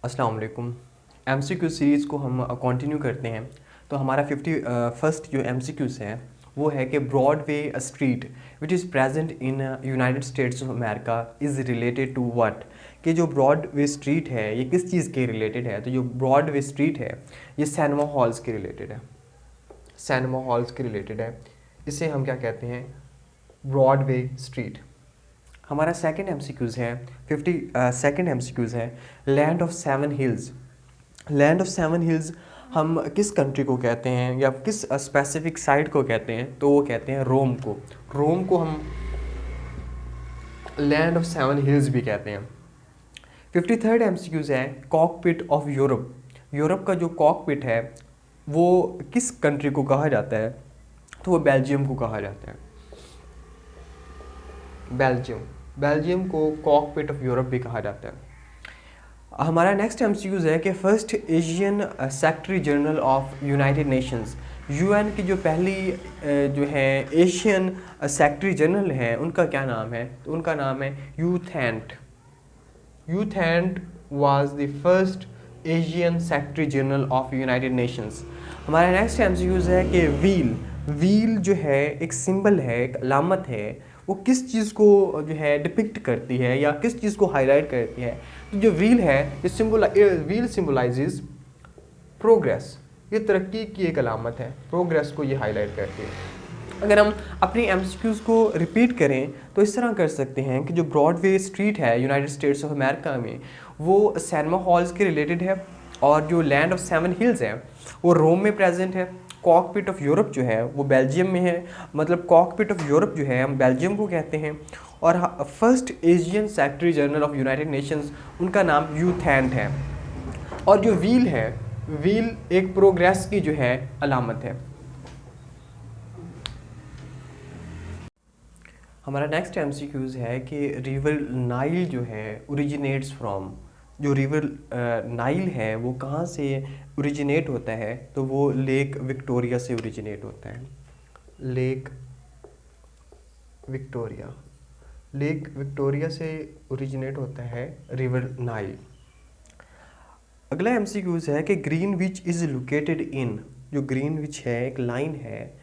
अस्सलाम वालेकुम। MCQ series को हम कंटिन्यू करते हैं। तो हमारा 51st जो एमसीक्यूज़ है वो है कि Broadway Street which is present in United States of America is related to what. कि जो ब्रॉडवे स्ट्रीट है ये किस चीज़ के रिलेटेड है। तो जो ब्रॉडवे स्ट्रीट है ये सिनेमा हॉल्स के रिलेटेड है, सिनेमा हॉल्स के रिलेटेड है। इसे हम क्या कहते हैं, ब्रॉडवे स्ट्रीट। हमारा सेकंड एमसीक्यूज़ है 52nd एमसीक्यूज़ है land of seven hills. Land of seven hills हम किस कंट्री को कहते हैं या किस स्पेसिफिक साइट को कहते हैं, तो वो कहते हैं रोम को। रोम को हम लैंड ऑफ सेवन हिल्स भी कहते हैं। 53rd एमसीक्यूज़ है कॉकपिट ऑफ यूरोप। यूरोप का जो कॉकपिट है वो किस कंट्री को कहा जाता है, तो वो बेल्जियम को कहा जाता है। बेल्जियम, बेल्जियम को कॉकपिट ऑफ यूरोप भी कहा जाता है। हमारा नेक्स्ट एमसीक्यूज़ है कि first Asian secretary general of United Nations. UN की जो पहली जो है एशियन सेक्रेटरी जनरल हैं उनका क्या नाम है, तो उनका नाम है U Thant. U Thant was the first Asian secretary general of United Nations. हमारा नेक्स्ट एमसीक्यूज़ है कि व्हील। व्हील जो है एक सिंबल है, एक अलामत है, वो किस चीज़ को जो है डिपिक्ट करती है या किस चीज़ को हाईलाइट करती है। तो जो व्हील है ये व्हील सिंबलाइजेज प्रोग्रेस। ये तरक्की की एक अलामत है, प्रोग्रेस को ये हाईलाइट करती है। अगर हम अपनी एमसीक्यूज़ को रिपीट करें तो इस तरह कर सकते हैं कि जो ब्रॉडवे स्ट्रीट है यूनाइटेड स्टेट्स ऑफ अमेरिका में वो सिनेमा हॉल्स के रिलेटेड है, और जो लैंड ऑफ सेवन हिल्स है वो रोम में प्रेजेंट है। कॉकपिट ऑफ यूरोप जो है वो बेल्जियम में है, मतलब कॉकपिट ऑफ यूरोप जो है हम बेल्जियम को कहते हैं। और first Asian secretary general of United Nations उनका नाम यू थैंट है। और जो व्हील है, व्हील एक प्रोग्रेस की जो है अलामत है। हमारा नेक्स्ट एमसीक्यूज़ है कि रिवर नाइल जो है ओरिजिनेट्स फ्रॉम। जो रिवर नाइल है वो कहाँ से ओरिजिनेट होता है, तो वो लेक विक्टोरिया से ओरिजिनेट होता है। लेक विक्टोरिया, लेक विक्टोरिया से ओरिजिनेट होता है रिवर नाइल। अगला एमसीक्यूज़ है कि ग्रीनविच इज़ लोकेटेड इन। जो ग्रीनविच है एक लाइन है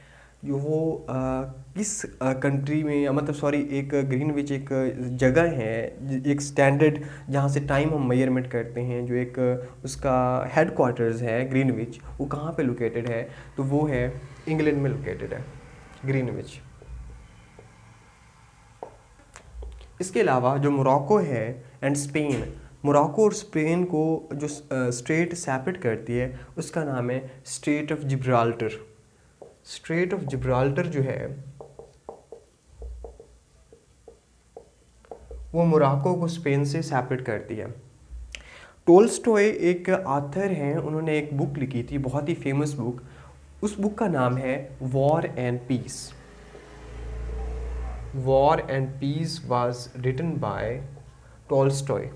जो वो किस कंट्री में, या मतलब सॉरी एक ग्रीनविच एक जगह है, एक स्टैंडर्ड जहाँ से टाइम हम मेजरमेंट करते हैं, जो एक उसका हेड क्वार्टर्स है ग्रीनविच, वो कहाँ पे लोकेटेड है, तो वो है इंग्लैंड में लोकेटेड है ग्रीनविच। इसके अलावा जो मोरक्को है एंड स्पेन, मोरक्को और स्पेन को जो स्ट्रेट सेपरेट करती है उसका नाम है straight of Gibraltar. Straight of Gibraltar जो है वो मोरक्को को स्पेन से सेपरेट करती है। टोल्स्टॉय एक आथर हैं, उन्होंने एक बुक लिखी थी, बहुत ही फेमस बुक। उस बुक का नाम है War and Peace. War and Peace was written by Tolstoy.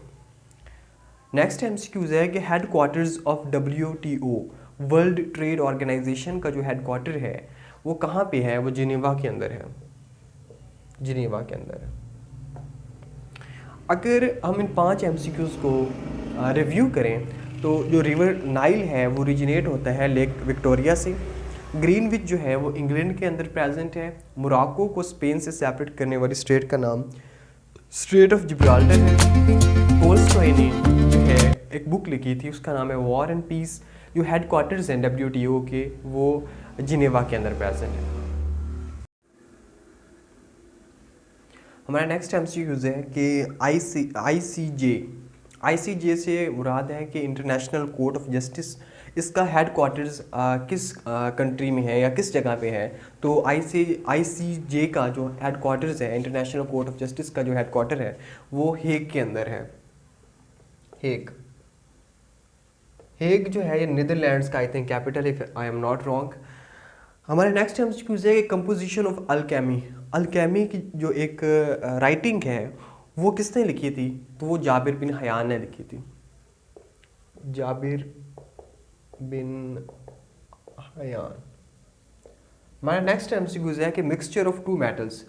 Next MCQs है कि headquarters of WTO, World Trade Organization का जो हेड क्वार्टर है वो कहाँ पे है, वो जिनेवा के अंदर है। जिनेवा के अंदर है। अगर हम इन 5 एमसीक्यूज़ को रिव्यू करें तो जो रिवर नाइल है वो ओरिजिनेट होता है लेक विक्टोरिया से। ग्रीनविच जो है वो इंग्लैंड के अंदर प्रेजेंट है। मोरक्को को स्पेन से सेपरेट करने वाली स्टेट का नाम स्ट्रेट ऑफ जिब्राल्टर है। टोल्स्टॉय ने जो है एक बुक लिखी थी उसका नाम है वॉर एंड पीस। जो हेड क्वार्टर्स हैं WTO के वो जिनेवा के अंदर प्रेजेंट है। हमारा नेक्स्ट एमसीक्यूज़ है कि ICJ से मुराद है कि इंटरनेशनल कोर्ट ऑफ जस्टिस। इसका हेड क्वार्टर्स किस कंट्री में है या किस जगह पे है, तो ICJ का जो हेड क्वार्टर्स है, इंटरनेशनल कोर्ट ऑफ जस्टिस का जो हेड क्वार्टर है वो हेग के अंदर है। हेग, हेग जो है ये नीदरलैंड्स का I think capital, if I am not wrong. हमारे नेक्स्ट एमसीक्यूज़ है कि कंपोजिशन ऑफ अल्केमी। अल्केमी की जो एक राइटिंग है वो किसने लिखी थी, तो वो जाबिर बिन हयान ने लिखी थी। Jabir bin Hayyan. हमारा नेक्स्ट एमसीक्यूज़ है कि मिक्सचर ऑफ टू मेटल्स।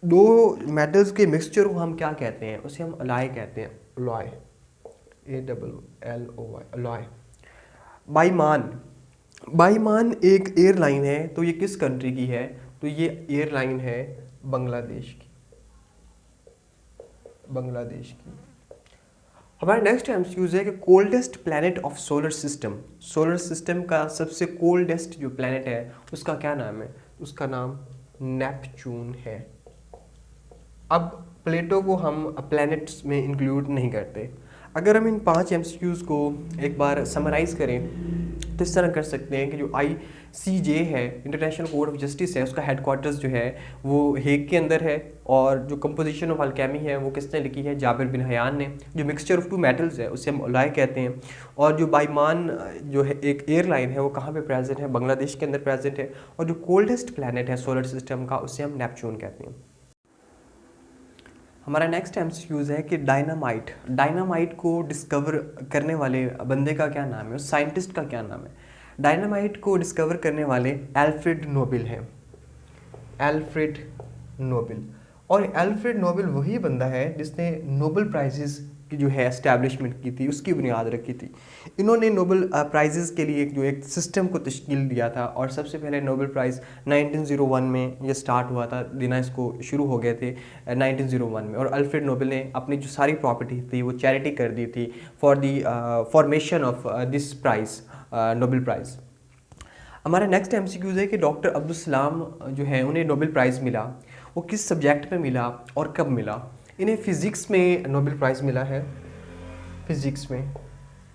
दो मेटल्स के मिक्सचर को हम क्या कहते हैं, उसे हम अलॉय कहते हैं। Alloy, ALLOY, alloy. Biman, Biman एक एयरलाइन है, तो ये किस कंट्री की है? तो ये एयरलाइन है बांग्लादेश की, बांग्लादेश की। हमारा नेक्स्ट एमसीक्यूज है कि coldest planet of solar system, solar system का सबसे कोल्डेस्ट जो प्लैनेट है उसका क्या नाम है? उसका नाम नेपच्यून है। अब प्लेटो को हम प्लैनेट्स में इंक्लूड नहीं करते। अगर हम इन 5 एमसीक्यूज को एक बार समराइज करें तो इस तरह कर सकते हैं कि जो ICJ है, इंटरनेशनल कोर्ट ऑफ जस्टिस है, उसका हेडक्वार्टर्स जो है वो हेग के अंदर है, और जो कंपोजिशन ऑफ अल्केमी है वो किसने लिखी है? जाबिर बिन हयान ने। जो मिक्सचर ऑफ टू मेटल्स है उसे हम अलॉय कहते हैं। और जो बाईमान जो है एक एयरलाइन है वो कहाँ पे प्रेजेंट है? बांग्लादेश के अंदर प्रेजेंट है। और जो कोल्डेस्ट प्लैनेट है सोलर सिस्टम का उसे हम नेपच्यून कहते हैं। हमारा नेक्स्ट एमसीक्यूज है कि डायनामाइट, डायनामाइट को डिस्कवर करने वाले बंदे का क्या नाम है? उस साइंटिस्ट का क्या नाम है? डायनामाइट को डिस्कवर करने वाले एल्फ्रेड नोबेल हैं, एल्फ्रेड नोबेल। और एल्फ्रेड नोबेल वही बंदा है जिसने नोबेल प्राइजेस की जो है एस्टैब्लिशमेंट की थी, उसकी बुनियाद रखी थी। इन्होंने नोबेल प्राइजेस के लिए जो एक सिस्टम को तश्कील दिया था, और सबसे पहले नोबेल प्राइज़ 1901 में ये स्टार्ट हुआ था, देना इसको शुरू हो गए थे 1901 में। और अल्फ्रेड नोबेल ने अपनी जो सारी प्रॉपर्टी थी वो चैरिटी कर दी थी for the formation of this prize, Nobel prize. हमारा नेक्स्ट एमसीक्यूज है कि डॉक्टर अब्दुल सलाम जो है उन्हें नोबेल प्राइज़ मिला, वो किस सब्जेक्ट में मिला और कब मिला? इन्हें फ़िज़िक्स में नोबेल प्राइज़ मिला है, फ़िज़िक्स में,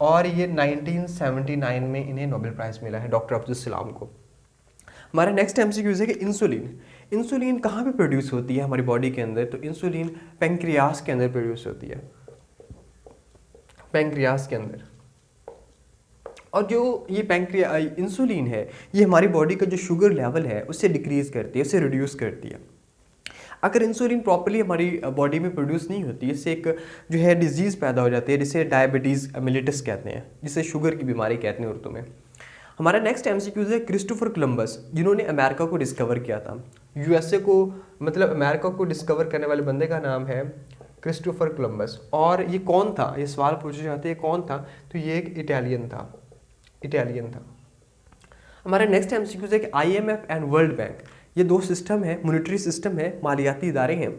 और ये 1979 में इन्हें नोबेल प्राइज़ मिला है डॉक्टर अब्दुल सलाम को। हमारा नेक्स्ट एमसीक्यूज है कि इंसुलिन, इंसुलिन कहाँ पे प्रोड्यूस होती है हमारी बॉडी के अंदर? तो इंसुलिन पेंक्रियास के अंदर प्रोड्यूस होती है, पेंक्रियास के अंदर। और जो ये इंसुलिन है ये हमारी बॉडी का जो शुगर लेवल है उसे डिक्रीज़ करती है, उसे रिड्यूस करती है। अगर इंसुलिन प्रॉपर्ली हमारी बॉडी में प्रोड्यूस नहीं होती, इससे एक जो है डिजीज़ पैदा हो जाती है जिसे डायबिटीज़ मिलिटस कहते हैं, जिसे शुगर की बीमारी कहते हैं उर्दू में। हमारा नेक्स्ट एमसीक्यूज है क्रिस्टोफर कोलंबस, जिन्होंने अमेरिका को डिस्कवर किया था। USA को, मतलब अमेरिका को डिस्कवर करने वाले बंदे का नाम है क्रिस्टोफर कोलंबस। और ये कौन था? ये सवाल पूछे जाते हैं कौन था, तो ये एक इटालियन था, इटालियन था। हमारा नेक्स्ट एमसीक्यूज है कि IMF एंड वर्ल्ड बैंक, ये 2 सिस्टम है, मॉनेटरी सिस्टम है, मालियाती इदारे हैं।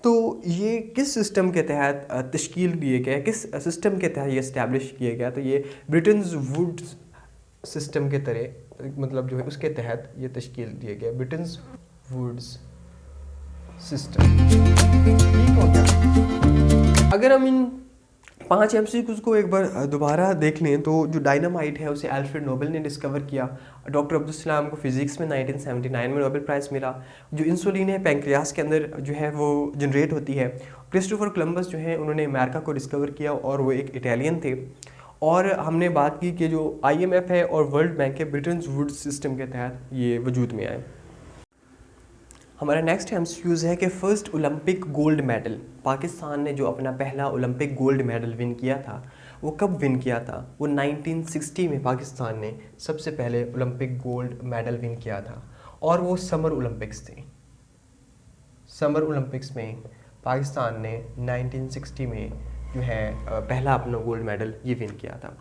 तो ये किस सिस्टम के तहत तश्कील दिए गए, किस सिस्टम के तहत ये इस्टेब्लिश किया गया? तो ये ब्रिटेन वुड्स सिस्टम के तरह, मतलब जो है उसके तहत ये तश्कील दिए गए, ब्रिटेन वुड्स सिस्टम। ठीक हो गया। अगर हम इन 5 एमसीक्यूज को एक बार दोबारा देख लें तो जो डायनामाइट है उसे अल्फ्रेड नोबेल ने डिस्कवर किया, डॉक्टर अब्दुल सलाम को फिजिक्स में 1979 में नोबेल प्राइज़ मिला। जो इंसुलिन है पेंक्रियास के अंदर जो है वो जनरेट होती है। क्रिस्टोफर कोलंबस जो है उन्होंने अमेरिका को डिस्कवर किया और वो एक इटालियन थे। और हमने बात की कि जो IMF है और वर्ल्ड बैंक है, ब्रिटेन वुड्स सिस्टम के तहत ये वजूद में आए। हमारा नेक्स्ट एमसीक्यूज है कि first Olympic gold medal, Pakistan ने जो अपना पहला ओलंपिक गोल्ड मेडल विन किया था वो कब विन किया था? वो 1960 में पाकिस्तान ने सबसे पहले ओलंपिक गोल्ड मेडल विन किया था, और वो समर ओलंपिक्स थे। समर ओलंपिक्स में पाकिस्तान ने 1960 में जो है पहला अपना गोल्ड मेडल ये विन किया था।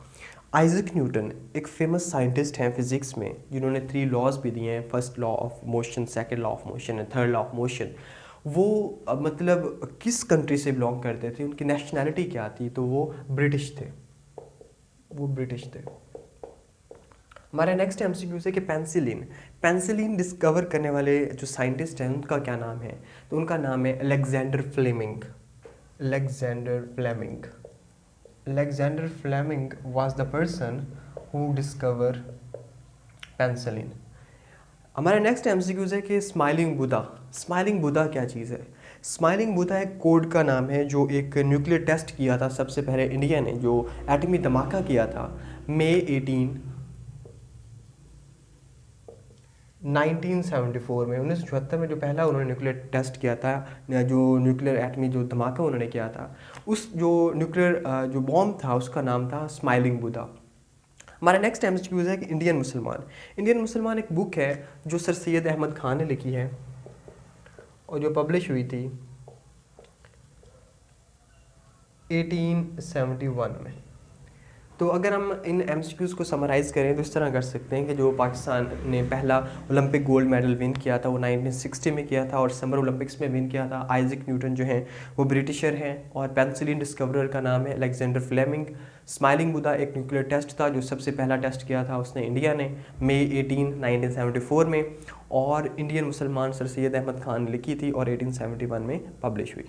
आइजैक न्यूटन एक फेमस साइंटिस्ट हैं फिज़िक्स में, जिन्होंने 3 लॉज भी दिए हैं, first law of motion, second law of motion and third law of motion. वो मतलब किस कंट्री से बिलोंग करते थे, उनकी नेशनैलिटी क्या थी? तो वो ब्रिटिश थे, वो ब्रिटिश थे। हमारा नेक्स्ट एमसीक्यू है कि पेंसिलिन, पेंसिलिन डिस्कवर करने वाले जो साइंटिस्ट हैं उनका क्या नाम है? तो उनका नाम है Alexander Fleming, Alexander Fleming. Alexander Fleming was the person who discovered penicillin. हमारा नेक्स्ट एमसीक्यूज है कि स्माइलिंग बुद्धा, स्माइलिंग बुद्धा क्या चीज़ है? स्माइलिंग बुद्धा एक कोड का नाम है जो एक न्यूक्लियर टेस्ट किया था सबसे पहले इंडिया ने, जो एटमी धमाका किया था मई 18 1974 में, 1974 में जो पहला उन्होंने न्यूक्लियर टेस्ट किया था, जो न्यूक्लियर एटमी जो धमाका उन्होंने किया था, उस जो न्यूक्लियर जो बॉम्ब था उसका नाम था स्माइलिंग बुद्धा। हमारा नेक्स्ट एमसीक्यूज है कि इंडियन मुसलमान, इंडियन मुसलमान एक बुक है जो सर सैयद अहमद खान ने लिखी है और जो पब्लिश हुई थी 1871 में, तो अगर हम इन MCQs को समराइज़ करें तो इस तरह कर सकते हैं कि जो पाकिस्तान ने पहला ओलंपिक गोल्ड मेडल विन किया था वो 1960 में किया था और समर ओलंपिक्स में विन किया था। आइजैक न्यूटन जो हैं वो ब्रिटिशर हैं और पेंसिलिन डिस्कवरर का नाम है अलेक्जेंडर फ्लेमिंग। स्माइलिंग बुद्धा एक न्यूक्लियर टेस्ट था जो सबसे पहला टेस्ट किया था उसने इंडिया ने मई 18 1974 में, और इंडियन मुसलमान सर सैयद अहमद खान ने लिखी थी और 1871 में पब्लिश हुई।